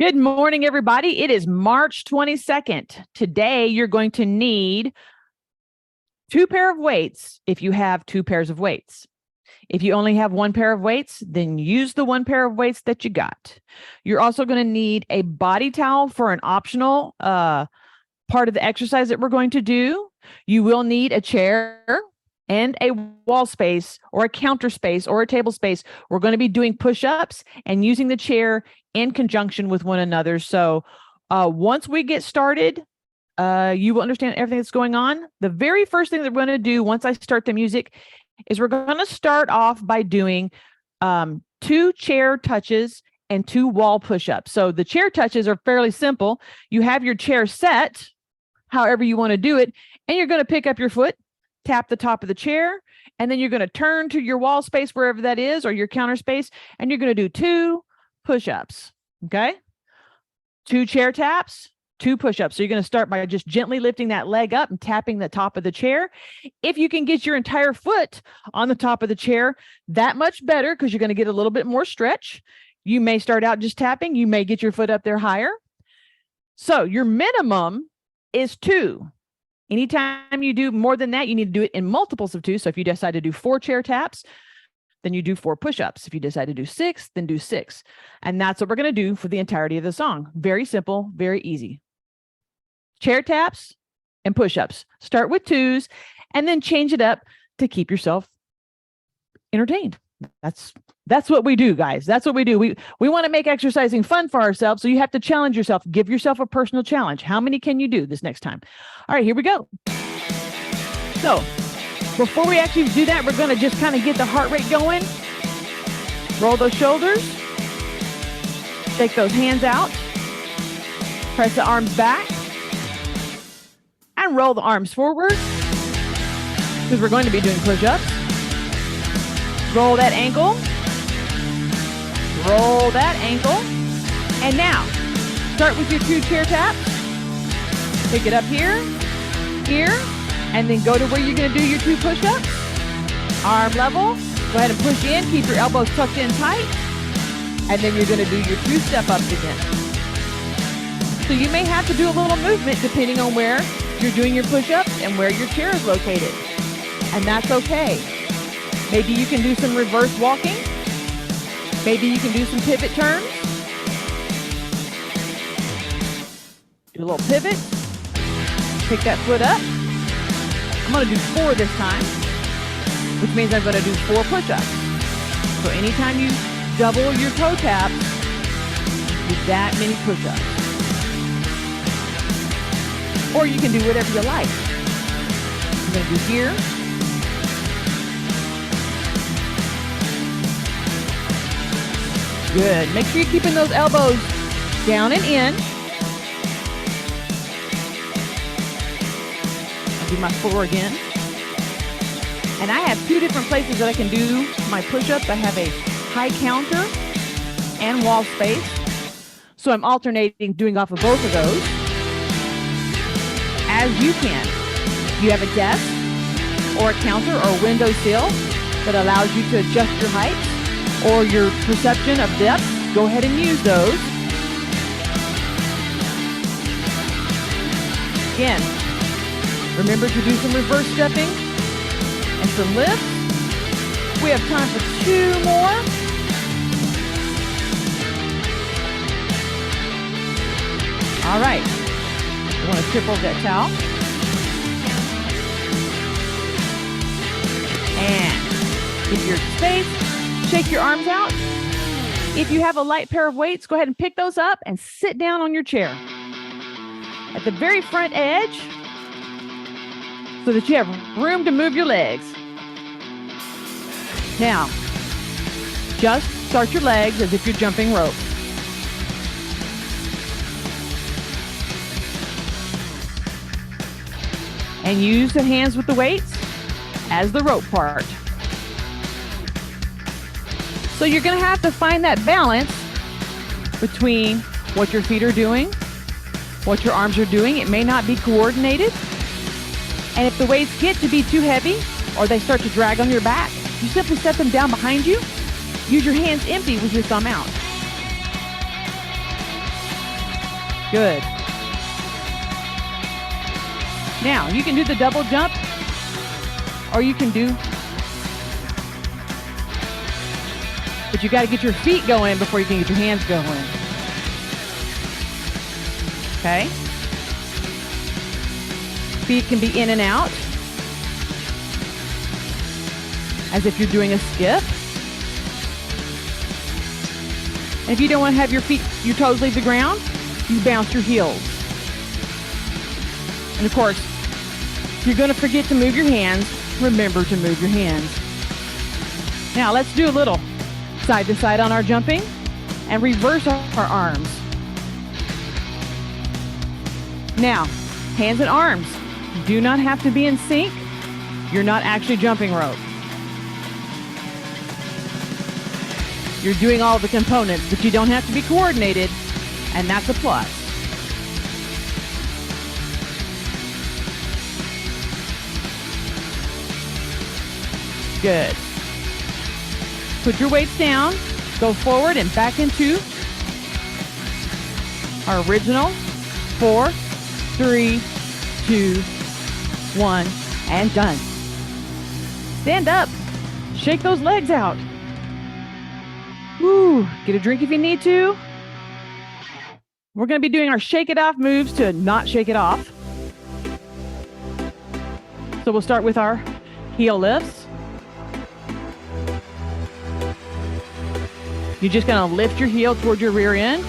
Good morning, everybody. It is March 22nd. Today, you're going to need two pair of weights if you have two pairs of weights. If you only have one pair of weights, then use the one pair of weights that you got. You're also going to need a body towel for an optional part of the exercise that we're going to do. You will need a chair and a wall space or a counter space or a table space. We're going to be doing push-ups and using the chair in conjunction with one another. So once we get started, you will understand everything that's going on. The very first thing that we're going to do once I start the music is we're going to start off by doing two chair touches and two wall push-ups. So the chair touches are fairly simple. You have your chair set, however you want to do it, and you're going to pick up your foot, tap the top of the chair, and then you're going to turn to your wall space, wherever that is, or your counter space, and you're going to do two push-ups, okay? Two chair taps, two push-ups. So you're going to start by just gently lifting that leg up and tapping the top of the chair. If you can get your entire foot on the top of the chair, that much better, because you're going to get a little bit more stretch. You may start out just tapping. You may get your foot up there higher. So your minimum is two. Anytime you do more than that, you need to do it in multiples of two. So if you decide to do 4 chair taps, then you do 4 push-ups. If you decide to do 6, then do 6. And that's what we're going to do for the entirety of the song. Very simple, very easy. Chair taps and push-ups. Start with 2s and then change it up to keep yourself entertained. That's what we do, guys. That's what we do. We want to make exercising fun for ourselves. So you have to challenge yourself. Give yourself a personal challenge. How many can you do this next time? All right, here we go. So before we actually do that, we're going to just kind of get the heart rate going. Roll those shoulders. Shake those hands out. Press the arms back. And roll the arms forward, because we're going to be doing push-ups. Roll that ankle. Roll that ankle. And now, start with your 2 chair taps. Pick it up here, here, and then go to where you're going to do your 2 push-ups. Arm level. Go ahead and push in. Keep your elbows tucked in tight. And then you're going to do your 2 step-ups again. So you may have to do a little movement depending on where you're doing your push-ups and where your chair is located. And that's okay. Maybe you can do some reverse walking. Maybe you can do some pivot turns. Do a little pivot. Pick that foot up. I'm going to do 4 this time, which means I'm going to do 4 push-ups. So anytime you double your toe tap, do that many push-ups. Or you can do whatever you like. I'm going to do here. Good. Make sure you're keeping those elbows down and in. I'll do my 4 again. And I have 2 different places that I can do my push-ups. I have a high counter and wall space. So I'm alternating doing off of both of those. As you can. If you have a desk or a counter or a window sill that allows you to adjust your height or your perception of depth, go ahead and use those. Again, remember to do some reverse stepping and some lifts. We have time for 2 more. All right. I want to triple that towel. And if you're in space, shake your arms out. If you have a light pair of weights, go ahead and pick those up and sit down on your chair at the very front edge so that you have room to move your legs. Now, just start your legs as if you're jumping rope. And use the hands with the weights as the rope part. So you're going to have to find that balance between what your feet are doing, what your arms are doing. It may not be coordinated. And if the weights get to be too heavy or they start to drag on your back, you simply set them down behind you. Use your hands empty with your thumb out. Good. Now, you can do the double jump, or you can do, but you got to get your feet going before you can get your hands going. Okay? Feet can be in and out, as if you're doing a skip. And if you don't want to have your feet, your toes leave the ground, you bounce your heels. And of course, if you're going to forget to move your hands, remember to move your hands. Now let's do a little side to side on our jumping and reverse our arms. Now, hands and arms do not have to be in sync. You're not actually jumping rope. You're doing all the components, but you don't have to be coordinated, and that's a plus. Good. Put your weights down, go forward and back into our original 4, 3, 2, 1, and done. Stand up, shake those legs out. Woo, get a drink if you need to. We're going to be doing our shake it off moves to not shake it off. So we'll start with our heel lifts. You're just going to lift your heel toward your rear end.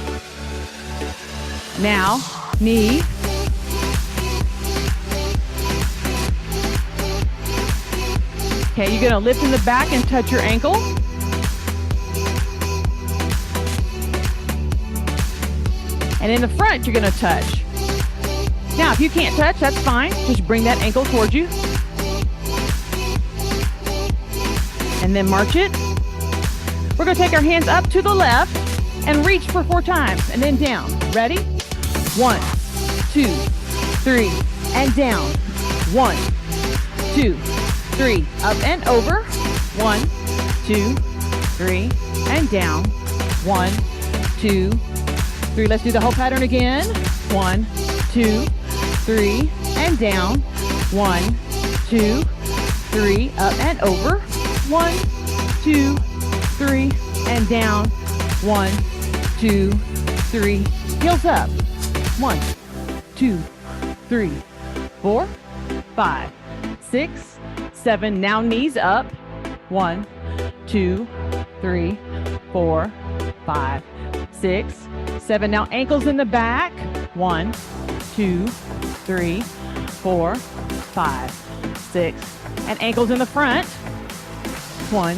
Now, knee. Okay, you're going to lift in the back and touch your ankle. And in the front, you're going to touch. Now, if you can't touch, that's fine. Just bring that ankle towards you. And then march it. We're going to take our hands up to the left and reach for 4 times. And then down. Ready? 1, 2, 3, and down. 1, 2, 3. Up and over. 1, 2, 3, and down. 1, 2, 3. Let's do the whole pattern again. 1, 2, 3, and down. 1, 2, 3. Up and over. 1, 2, 3, and down. 1, 2, 3. Heels up. 1, 2, 3, 4, 5, 6, 7. Now knees up. 1, 2, 3, 4, 5, 6, 7. Now ankles in the back. 1, 2, 3, 4, 5, 6. And ankles in the front. 1,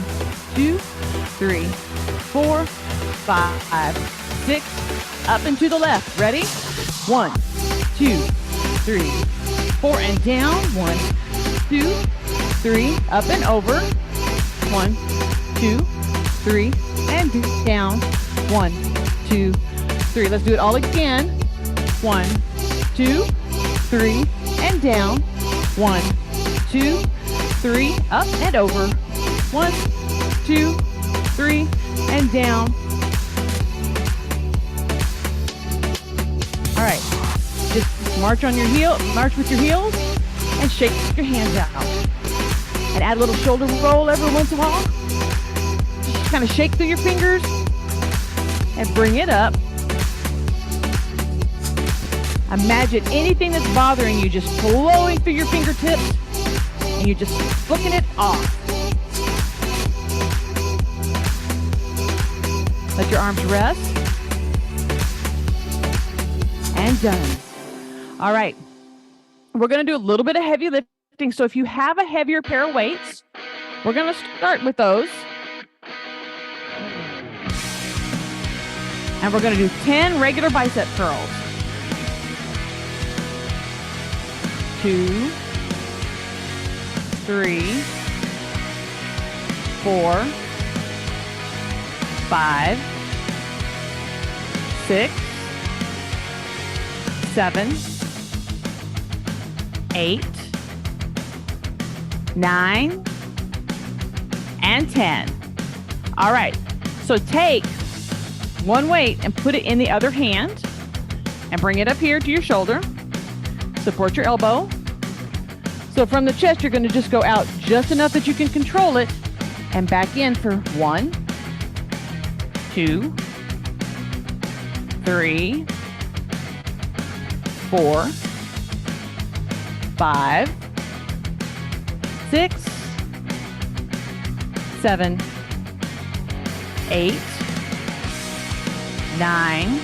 2, 3, 4, 5, 6. Up and to the left. Ready? 1, 2, 3, 4, and down. 1, 2, 3. Up and over. 1, 2, 3, and down. 1, 2, 3. Let's do it all again. 1, 2, 3, and down. 1, 2, 3. Up and over. 1, 2, 3, and down. All right. Just march on your heel, march with your heels, and shake your hands out. And add a little shoulder roll every once in a while. Just kind of shake through your fingers and bring it up. Imagine anything that's bothering you just flowing through your fingertips, and you're just flicking it off. Let your arms rest. And done. All right. We're going to do a little bit of heavy lifting. So if you have a heavier pair of weights, we're going to start with those. And we're going to do 10 regular bicep curls. 2, 3, 4, 5, 6, 7, 8, 9, and 10. All right. So take one weight and put it in the other hand. and bring it up here to your shoulder. Support your elbow. So from the chest, you're going to just go out just enough that you can control it and back in for 1, 2, 3, 4, 5, 6, 7, 8, 9,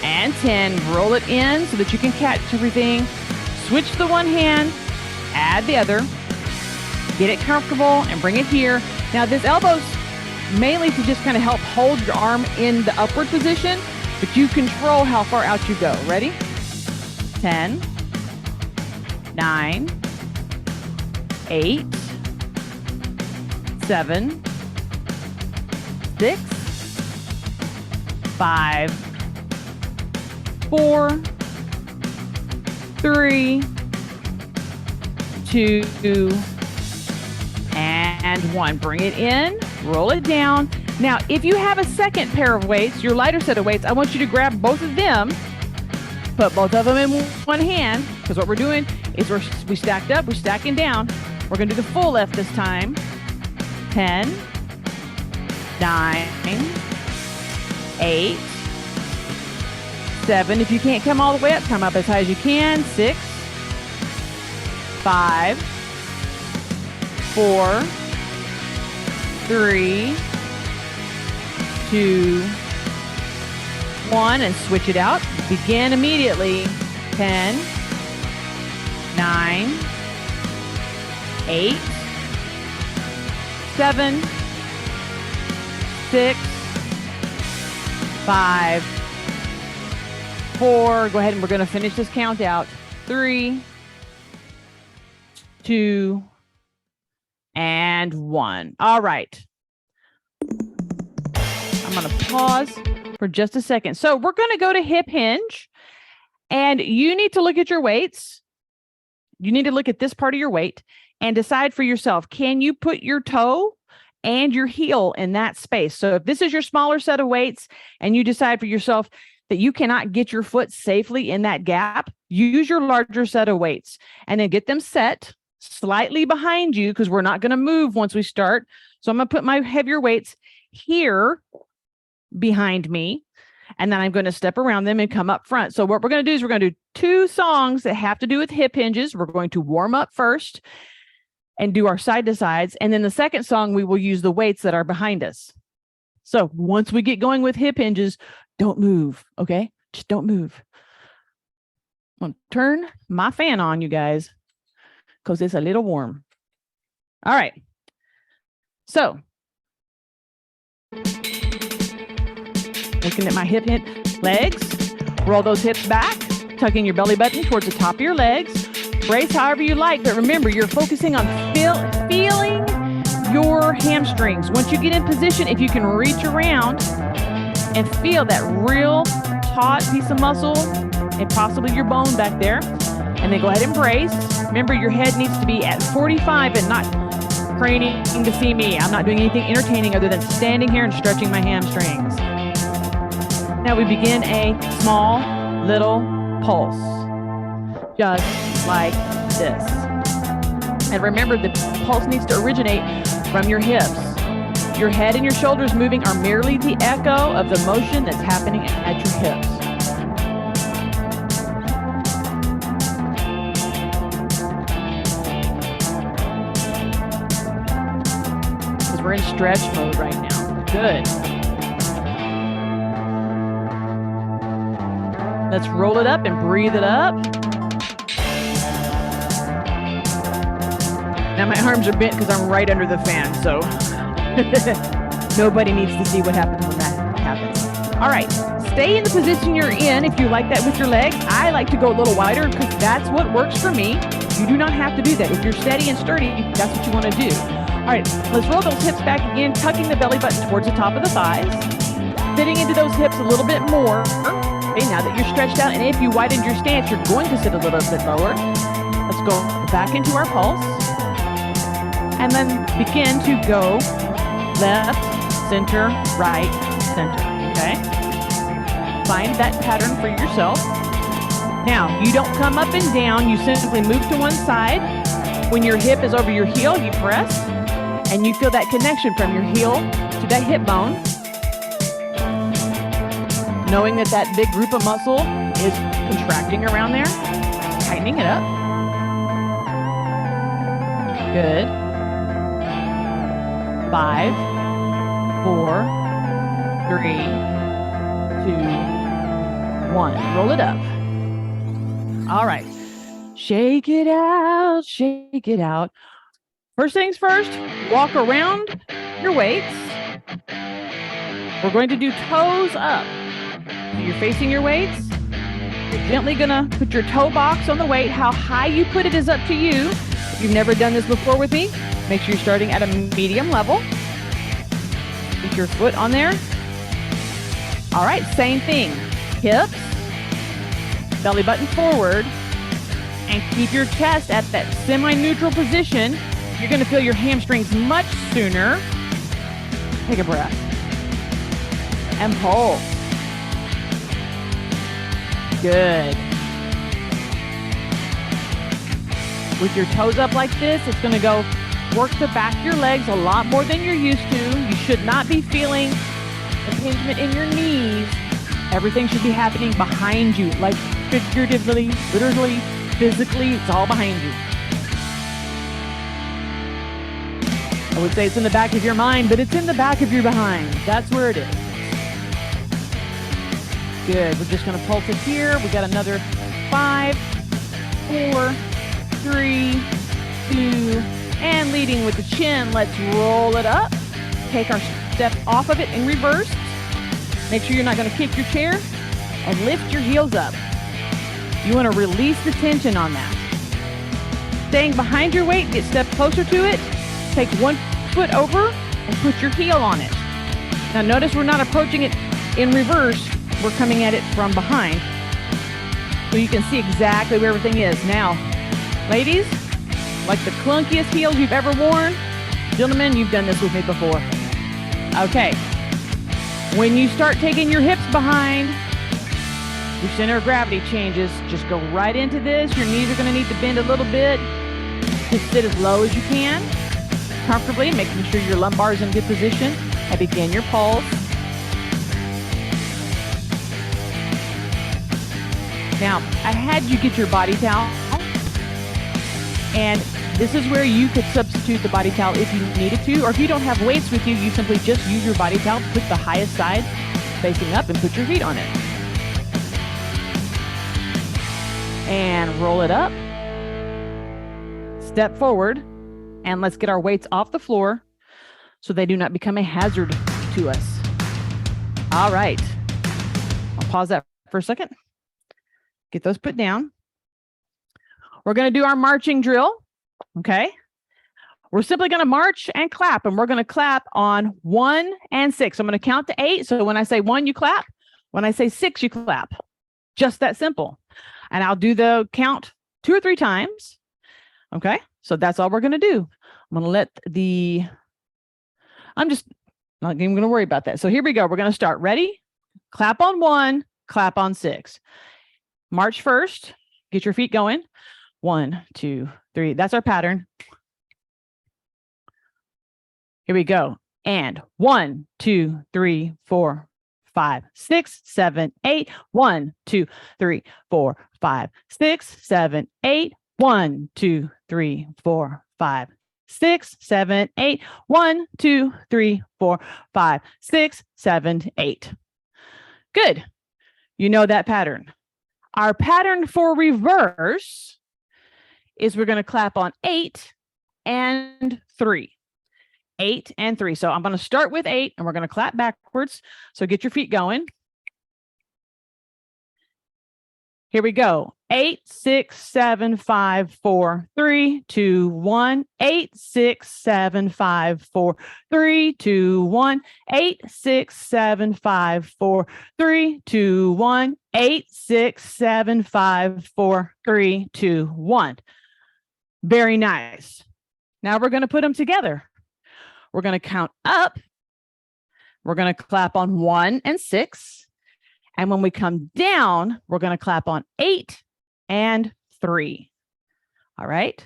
and 10. Roll it in so that you can catch everything. Switch the one hand, add the other, get it comfortable, and bring it here. Now this elbow's mainly to just kind of help hold your arm in the upward position, but you control how far out you go. Ready? 10, 9, 8, 7, 6, 5, 4, 3, 2, and 1. Bring it in, roll it down. Now, if you have a second pair of weights, your lighter set of weights, I want you to grab both of them, put both of them in one hand, because what we're doing is we stacked up, we're stacking down. We're going to do the full left this time. 10, 9, 8, 7. If you can't come all the way up, come up as high as you can. 6, 5, 4, 3, 2, 1, and switch it out. Begin immediately. 10, 9, 8, 7, 6, 5, 4. Go ahead and we're going to finish this count out. 3, 2, and 1. All right. I'm going to pause for just a second. So we're going to go to hip hinge, and you need to look at your weights. You need to look at this part of your weight and decide for yourself, can you put your toe and your heel in that space? So if this is your smaller set of weights and you decide for yourself that you cannot get your foot safely in that gap, use your larger set of weights and then get them set slightly behind you, because we're not going to move once we start. So I'm going to put my heavier weights here behind me, and then I'm going to step around them and come up front. So what we're going to do is we're going to do 2 songs that have to do with hip hinges. We're going to warm up first and do our side to sides. And then the second song, we will use the weights that are behind us. So once we get going with hip hinges, don't move, okay? Just don't move. I'm going to turn my fan on, you guys, because it's a little warm. All right. So looking at my hip legs, roll those hips back, tucking your belly button towards the top of your legs. Brace however you like, but remember, you're focusing on feeling your hamstrings. Once you get in position, if you can reach around and feel that real taut piece of muscle and possibly your bone back there, and then go ahead and brace. Remember, your head needs to be at 45 and not craning to see me. I'm not doing anything entertaining other than standing here and stretching my hamstrings. Now we begin a small little pulse, just like this. And remember, the pulse needs to originate from your hips. Your head and your shoulders moving are merely the echo of the motion that's happening at your hips. Because we're in stretch mode right now. Good. Let's roll it up and breathe it up. Now my arms are bent because I'm right under the fan, so nobody needs to see what happens when that happens. All right, stay in the position you're in if you like that with your legs. I like to go a little wider because that's what works for me. You do not have to do that. If you're steady and sturdy, that's what you want to do. All right, let's roll those hips back again, tucking the belly button towards the top of the thighs, fitting into those hips a little bit more. Okay, now that you're stretched out, and if you widened your stance, you're going to sit a little bit lower. Let's go back into our pulse. And then begin to go left, center, right, center, okay? find that pattern for yourself. Now, you don't come up and down. You simply move to one side. When your hip is over your heel, you press, and you feel that connection from your heel to that hip bone. Knowing that that big group of muscle is contracting around there, tightening it up. Good. 5, 4, 3, 2, 1. Roll it up. All right. Shake it out, shake it out. First things first, walk around your weights. We're going to do toes up. So you're facing your weights. You're gently gonna put your toe box on the weight. How high you put it is up to you. If you've never done this before with me, make sure you're starting at a medium level. Put your foot on there. All right, same thing. Hips, belly button forward, and keep your chest at that semi-neutral position. You're gonna feel your hamstrings much sooner. Take a breath. And pull. Good. With your toes up like this, it's going to go work the back of your legs a lot more than you're used to. You should not be feeling impingement in your knees. Everything should be happening behind you, like figuratively, literally, physically, it's all behind you. I would say it's in the back of your mind, but it's in the back of your behind. That's where it is. Good. We're just going to pulse it here. We got another 5, 4, 3, 2, and leading with the chin. Let's roll it up. Take our step off of it in reverse. Make sure you're not going to kick your chair, and lift your heels up. You want to release the tension on that. Staying behind your weight, get step closer to it. Take one foot over and put your heel on it. Now notice we're not approaching it in reverse. We're coming at it from behind, so you can see exactly where everything is. Now, ladies, like the clunkiest heels you've ever worn, gentlemen, you've done this with me before. Okay, when you start taking your hips behind, your center of gravity changes. Just go right into this. Your knees are going to need to bend a little bit. Just sit as low as you can, comfortably, making sure your lumbar is in good position. And begin your pulse. Now, I had you get your body towel, and this is where you could substitute the body towel if you needed to, or if you don't have weights with you, you simply just use your body towel, put the highest side facing up, and put your feet on it. And roll it up. Step forward, and let's get our weights off the floor so they do not become a hazard to us. All right. I'll pause that for a second. Get those put down. We're going to do our marching drill. Okay. We're simply going to march and clap, and we're going to clap on 1 and 6. I'm going to count to 8. So when I say 1, you clap. When I say 6, you clap. Just that simple. And I'll do the count 2 or 3 times. Okay. So that's all we're going to do. I'm going to I'm just not even going to worry about that. So here we go. We're going to start. Ready? Clap on 1, clap on 6. March first. Get your feet going. 1, 2, 3. That's our pattern. Here we go. And 1, 2, 3, 4, 5, 6, 7, 8. 1, 2, 3, 4, 5, 6, 7, 8. 1, 2, 3, 4, 5, 6, 7, 8. 1, 2, 3, 4, 5, 6, 7, 8. Good. You know that pattern. Our pattern for reverse is we're going to clap on 8 and 3. 8 and 3. So I'm going to start with 8, and we're going to clap backwards. So get your feet going. Here we go. 8, 6, 7, 5, 4, 3, 2, 1. 8, 6, 7, 5, 4, 3, 2, 1. 8, 6, 7, 5, 4, 3, 2, 1. 8, 6, 7, 5, 4, 3, 2, 1. Very nice. Now we're going to put them together. We're going to count up. We're going to clap on 1 and 6. And when we come down, we're going to clap on 8 and 3. All right.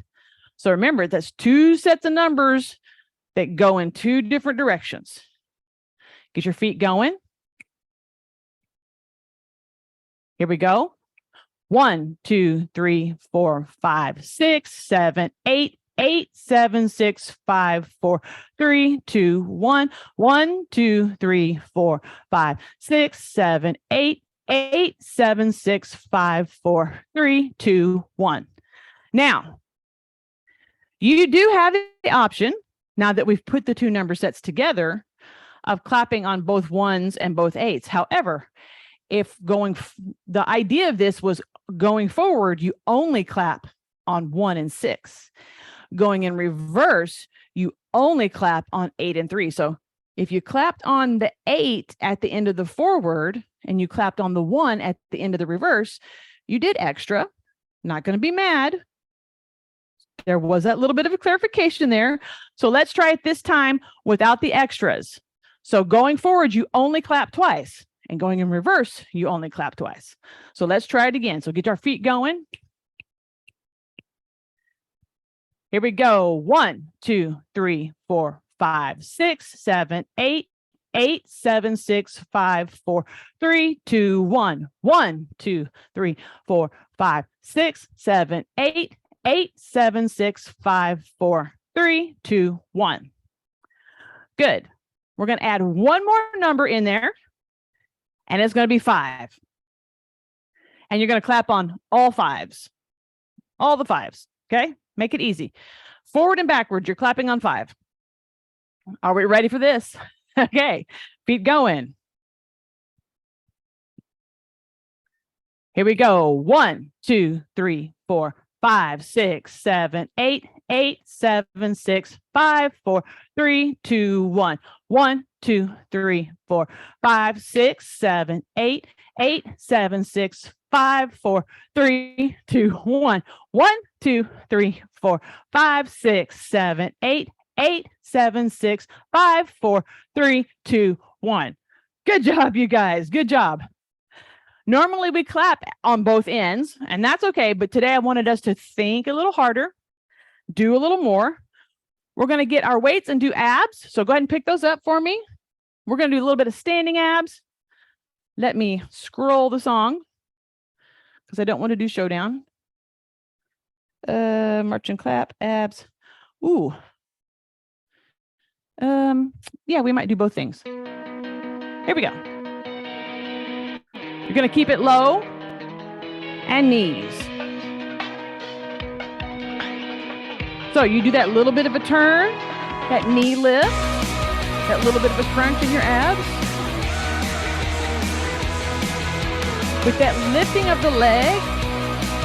So remember, that's 2 sets of numbers that go in 2 different directions. Get your feet going. Here we go. 1, 2, 3, 4, 5, 6, 7, 8, 8, 7, 6, 5, 4, 3, 2, 1. 1, 2, 3, 4, 5, 6, 7, 8, 8, 7, 6, 5, 4, 3, 2, 1. Now, you do have the option, now that we've put the 2 number sets together, of clapping on both 1s and both 8s. However, if the idea of this was going forward, you only clap on 1 and 6. Going in reverse, you only clap on 8 and 3. So if you clapped on the 8 at the end of the forward and you clapped on the 1 at the end of the reverse, you did extra. Not going to be mad. There was that little bit of a clarification there. So let's try it this time without the extras. So going forward, you only clap twice. And going in reverse, you only clap twice. So let's try it again. So get our feet going. Here we go. 1, 2, 3, 4, 5, 6, 7, 8, 8, 7, 6, 5, 4, 3, 2, 1. 1, 2, 3, 4, 5, 6, 7, 8, 8, 7, 6, 5, 4, 3, 2, 1. Good. We're going to add one more number in there, and it's going to be 5. And you're going to clap on all 5s, all the 5s. Okay. Make it easy. Forward and backward, you're clapping on 5. Are we ready for this? Okay. Feet going. Here we go. 1, 2, 3, 4, 5, 6, 7, 8, 8, 7, 6, 5, 4, 3, 2, 1. 1, 2, 3, 4, 5, 6, 7, 8, 8, 7, 6, 5, 4, 3, 2, 1. 1, 2, 3, 4, 5, 6, 7, 8, 8, 7, 6, 5, 4, 3, 2, 1. Good job, you guys. Good job. Normally we clap on both ends, and that's okay. But today I wanted us to think a little harder, do a little more. We're going to get our weights and do abs. So go ahead and pick those up for me. We're going to do a little bit of standing abs. Let me scroll the song because I don't want to do showdown. March and clap, abs. Ooh. Yeah, we might do both things. Here we go. You're going to keep it low and knees. So you do that little bit of a turn, that knee lift, that little bit of a crunch in your abs. With that lifting of the leg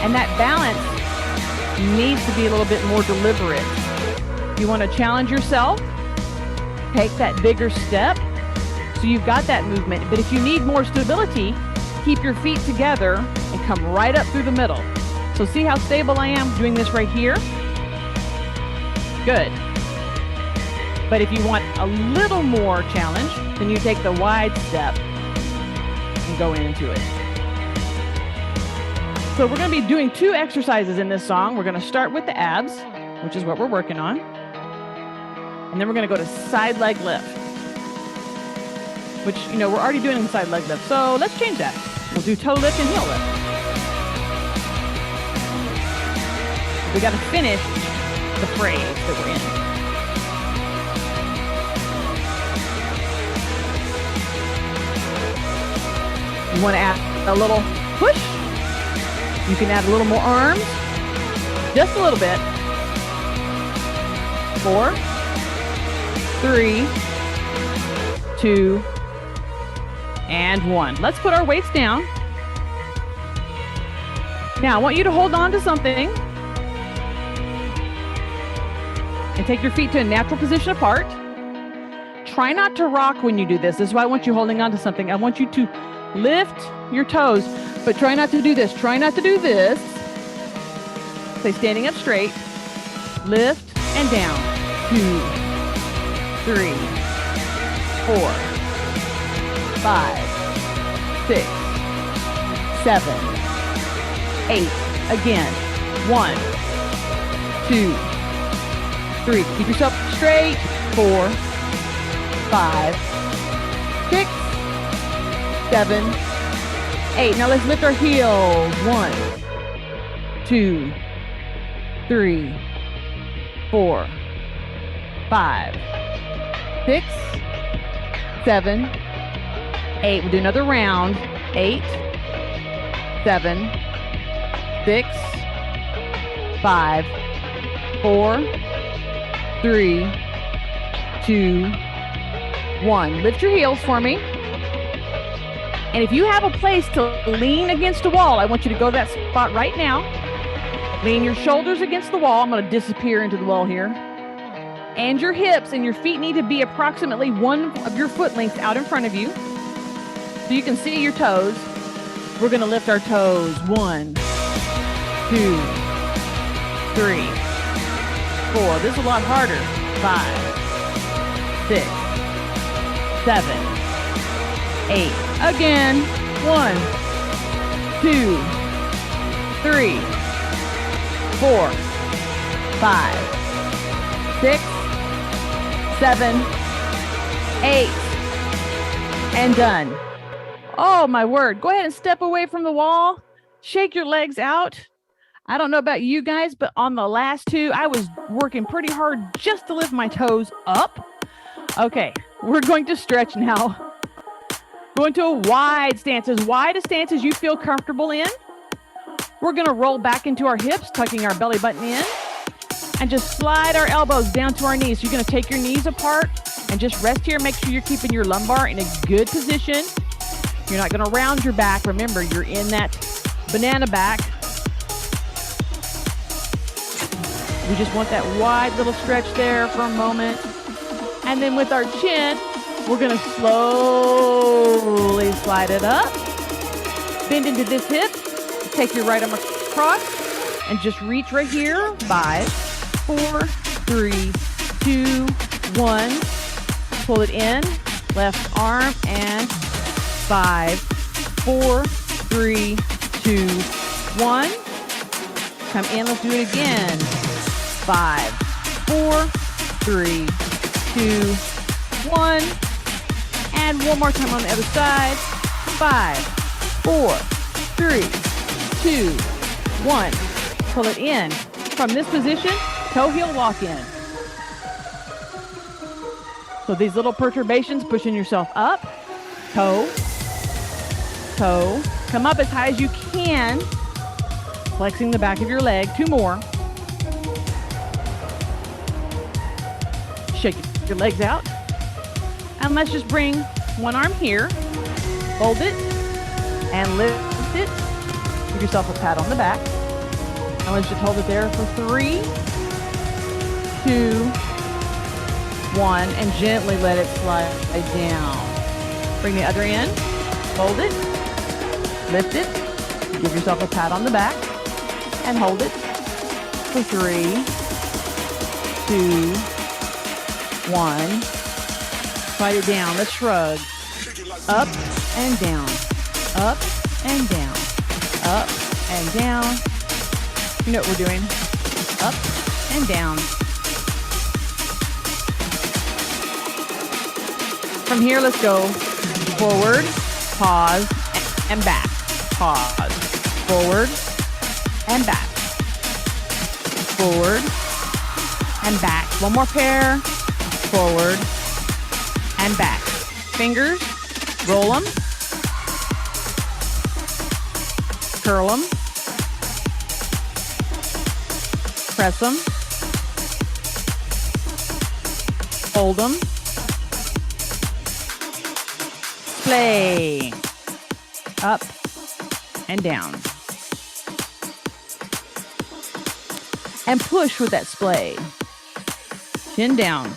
and that balance needs to be a little bit more deliberate. You want to challenge yourself, take that bigger step. So you've got that movement. But if you need more stability, keep your feet together and come right up through the middle. So see how stable I am doing this right here? Good. But if you want a little more challenge, then you take the wide step and go into it. So we're going to be doing 2 exercises in this song. We're going to start with the abs, which is what we're working on. And then we're going to go to side leg lift, which, we're already doing the side leg lift. So let's change that. We'll do toe lift and heel lift. We got to finish the phrase that we're in. You want to add a little push. You can add a little more arms, just a little bit. 4, 3, 2, and 1. Let's put our weights down. Now I want you to hold on to something and take your feet to a natural position apart. Try not to rock when you do this. This is why I want you holding on to something. I want you to lift your toes, but try not to do this. Try not to do this. Stay standing up straight. Lift and down. 2, 3, 4, 5, 6, 7, 8. Again. 1, 2, 3. Keep yourself straight. 4, 5, 6, 7, 8. Now let's lift our heels. 1, 2, 3, 4, 5, 6, 7, 8. We'll do another round. 8, 7, 6, 5, 4, 3, 2, 1. Lift your heels for me. And if you have a place to lean against a wall, I want you to go to that spot right now. Lean your shoulders against the wall. I'm going to disappear into the wall here. And your hips and your feet need to be approximately one of your foot lengths out in front of you, so you can see your toes. We're going to lift our toes. 1, 2, 3, 4. This is a lot harder. 5, 6, 7, 8. Again. 1, 2, 3, 4, 5, 6, 7, 8. And done. Oh, my word. Go ahead and step away from the wall. Shake your legs out. I don't know about you guys, but on the last two, I was working pretty hard just to lift my toes up. Okay, we're going to stretch now. Going to a wide stance, as wide a stance as you feel comfortable in. We're going to roll back into our hips, tucking our belly button in, and just slide our elbows down to our knees. So you're going to take your knees apart and just rest here. Make sure you're keeping your lumbar in a good position. You're not going to round your back. Remember, you're in that banana back. We just want that wide little stretch there for a moment. And then with our chin, we're going to slowly slide it up. Bend into this hip. Take your right arm across and just reach right here. 5, 4, 3, 2, 1. Pull it in. Left arm and 5, 4, 3, 2, 1. Come in. Let's do it again. 5, 4, 3, 2, 1. And one more time on the other side. 5, 4, 3, 2, 1. Pull it in. From this position, toe heel walk in. So these little perturbations, pushing yourself up, toe, toe. Come up as high as you can, flexing the back of your leg. 2 more. Shake your legs out. And let's just bring one arm here, fold it, and lift it. Give yourself a pat on the back. And let's just hold it there for 3, 2, 1, and gently let it slide down. Bring the other end, fold it, lift it, give yourself a pat on the back, and hold it for 3, 2, 1. Slide it down. Let's shrug. Up and down. Up and down. Up and down. You know what we're doing. Up and down. From here, let's go forward, pause, and back. Pause. Forward and back. Forward and back. One more pair. Forward and back. Fingers, roll them, curl them, press them, hold them, splay, up and down, and push with that splay. Chin down.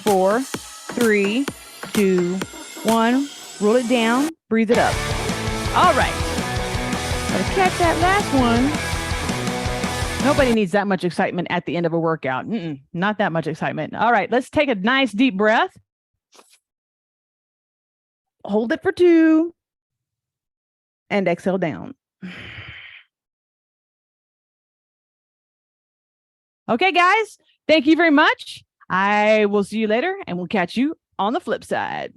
4, 3, 2, 1. Roll it down. Breathe it up. All right. Gotta catch that last one. Nobody needs that much excitement at the end of a workout. Not that much excitement. All right. Let's take a nice deep breath. Hold it for 2. And exhale down. Okay, guys, thank you very much. I will see you later and we'll catch you on the flip side.